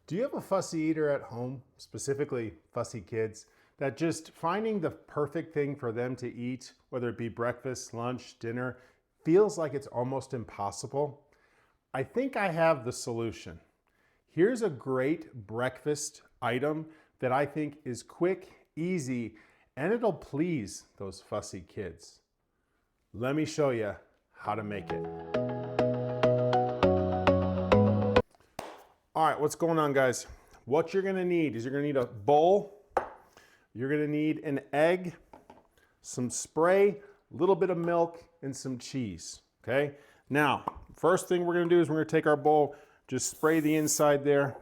Do you have a fussy eater at home, specifically fussy kids, that just finding the perfect thing for them to eat, whether it be breakfast, lunch, dinner, feels like it's almost impossible? I think I have the solution. Here's a great breakfast item that I think is quick, easy, and it'll please those fussy kids. Let me show you how to make it. All right, what's going on, guys? What you're gonna need is you're gonna need a bowl, you're gonna need an egg, some spray, a little bit of milk, and some cheese, okay? Now, first thing we're gonna do is we're gonna take our bowl, just spray the inside there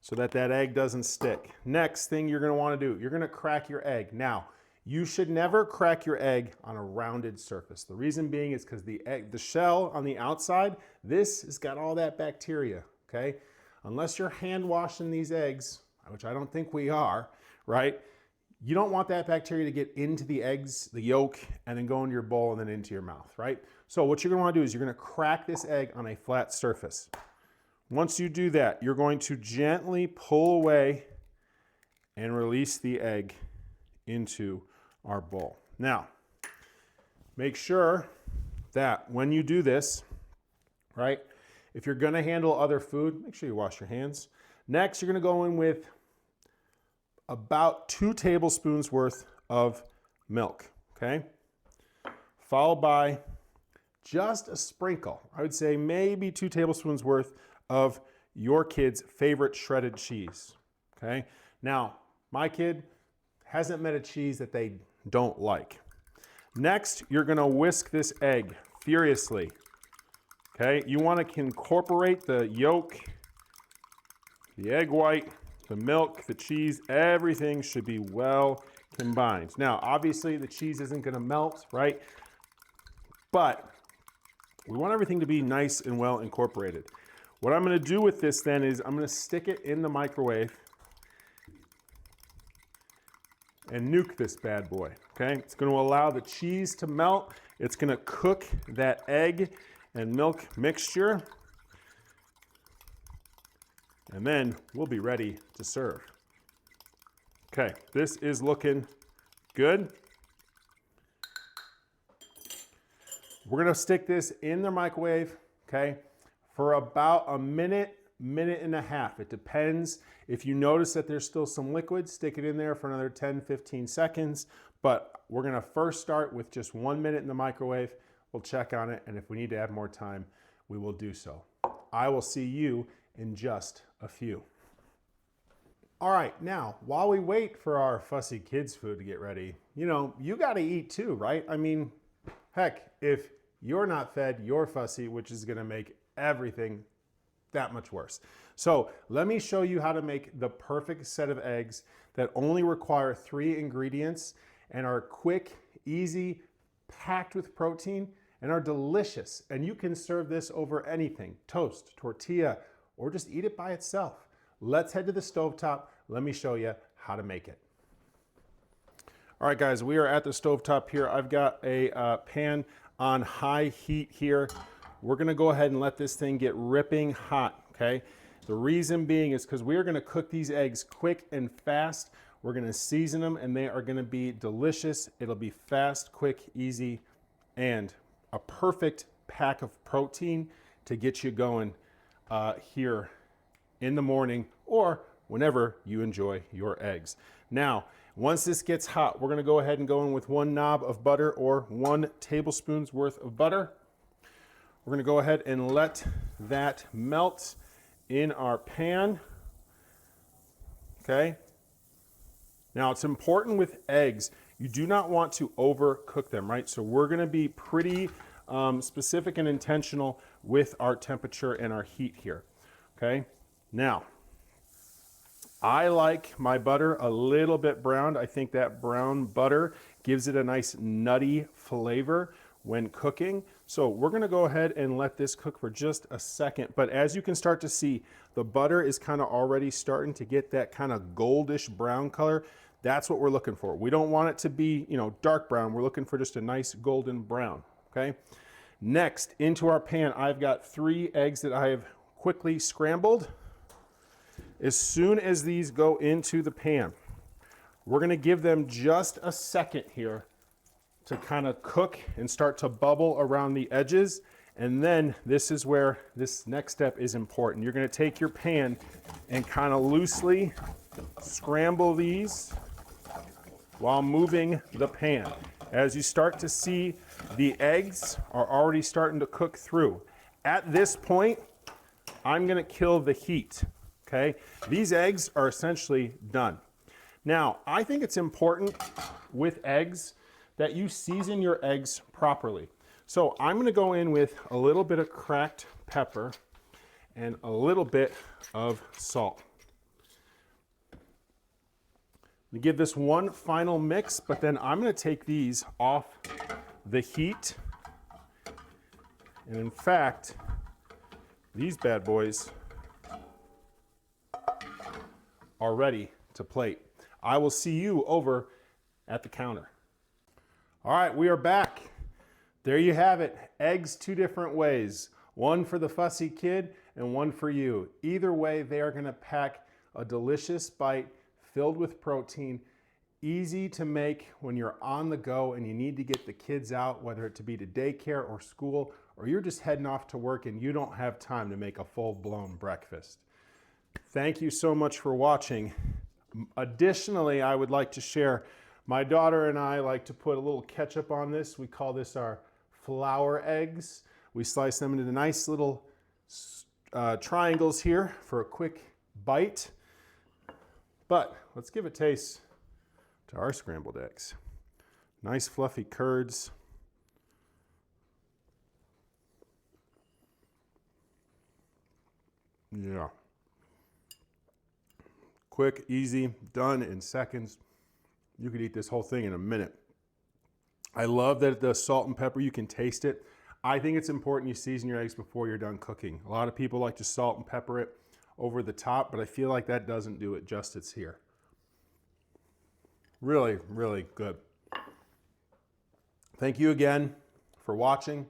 so that that egg doesn't stick. Next thing you're gonna wanna do, you're gonna crack your egg. Now, you should never crack your egg on a rounded surface. The reason being is because the shell on the outside, this has got all that bacteria, okay? Unless you're hand washing these eggs, which I don't think we are, right? You don't want that bacteria to get into the eggs, the yolk, and then go into your bowl and then into your mouth, right? So what you're gonna wanna do is you're gonna crack this egg on a flat surface. Once you do that, you're going to gently pull away and release the egg into our bowl. Now, make sure that when you do this, right, if you're gonna handle other food, make sure you wash your hands. Next, you're gonna go in with about 2 tablespoons worth of milk, okay? Followed by just a sprinkle. I would say maybe 2 tablespoons worth of your kid's favorite shredded cheese, okay? Now, my kid hasn't met a cheese that they don't like. Next, you're gonna whisk this egg furiously. Okay, you want to incorporate the yolk, the egg white, the milk, the cheese, everything should be well combined. Now, obviously the cheese isn't going to melt, right? But we want everything to be nice and well incorporated. What I'm going to do with this then is I'm going to stick it in the microwave and nuke this bad boy, okay? It's going to allow the cheese to melt. It's going to cook that egg and milk mixture, and then we'll be ready to serve. Okay, this is looking good. We're gonna stick this in the microwave, okay, for about a minute, minute and a half. It depends. If you notice that there's still some liquid, stick it in there for another 10, 15 seconds. But we're gonna first start with just 1 minute in the microwave. We'll check on it, and if we need to add more time, we will do so. I will see you in just a few. All right, now, while we wait for our fussy kids' food to get ready, you gotta eat too, right? I mean, heck, if you're not fed, you're fussy, which is gonna make everything that much worse. So let me show you how to make the perfect set of eggs that only require 3 ingredients and are quick, easy, packed with protein, and are delicious. And you can serve this over anything, toast, tortilla, or just eat it by itself. Let's head to the stovetop. Let me show you how to make it. All right, guys, we are at the stovetop here. I've got a pan on high heat here. We're gonna go ahead and let this thing get ripping hot, okay? The reason being is because we are gonna cook these eggs quick and fast. We're gonna season them, and they are gonna be delicious. It'll be fast, quick, easy, and a perfect pack of protein to get you going here in the morning or whenever you enjoy your eggs. Now, once this gets hot, we're gonna go ahead and go in with 1 knob of butter or 1 tablespoon's worth of butter. We're gonna go ahead and let that melt in our pan, okay? Now, it's important with eggs, you do not want to overcook them, right? So we're gonna be pretty specific and intentional with our temperature and our heat here, okay? Now, I like my butter a little bit browned. I think that brown butter gives it a nice nutty flavor when cooking. So we're gonna go ahead and let this cook for just a second. But as you can start to see, the butter is kind of already starting to get that kind of goldish brown color. That's what we're looking for. We don't want it to be, dark brown. We're looking for just a nice golden brown, okay? Next, into our pan, I've got 3 eggs that I have quickly scrambled. as soon as these go into the pan, we're gonna give them just a second here to kind of cook and start to bubble around the edges. And then this is where this next step is important. You're gonna take your pan and kind of loosely scramble these while moving the pan. As you start to see, the eggs are already starting to cook through. At this point, I'm gonna kill the heat, okay? These eggs are essentially done. Now, I think it's important with eggs that you season your eggs properly. So I'm gonna go in with a little bit of cracked pepper and a little bit of salt. I'm gonna give this one final mix, but then I'm gonna take these off the heat. And in fact, these bad boys are ready to plate. I will see you over at the counter. All right, we are back. There you have it. Eggs two different ways. One for the fussy kid and one for you. Either way, they are gonna pack a delicious bite filled with protein, easy to make when you're on the go and you need to get the kids out, whether it to be to daycare or school, or you're just heading off to work and you don't have time to make a full-blown breakfast. Thank you so much for watching. Additionally, I would like to share, my daughter and I like to put a little ketchup on this. We call this our flour eggs. We slice them into nice little triangles here for a quick bite. But let's give a taste to our scrambled eggs. Nice fluffy curds. Yeah. Quick, easy, done in seconds. You could eat this whole thing in a minute. I love that the salt and pepper, you can taste it. I think it's important you season your eggs before you're done cooking. A lot of people like to salt and pepper it over the top, but I feel like that doesn't do it justice here. Really, really good. Thank you again for watching.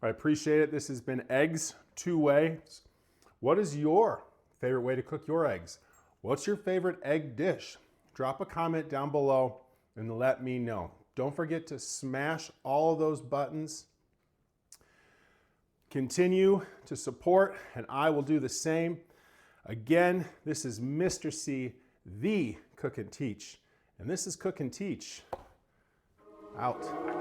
I appreciate it. This has been Eggs Two Ways. What is your favorite way to cook your eggs? What's your favorite egg dish? Drop a comment down below and let me know. Don't forget to smash all of those buttons. Continue to support, and I will do the same. Again, this is Mr. C, the Cook and Teach, and this is Cook and Teach out.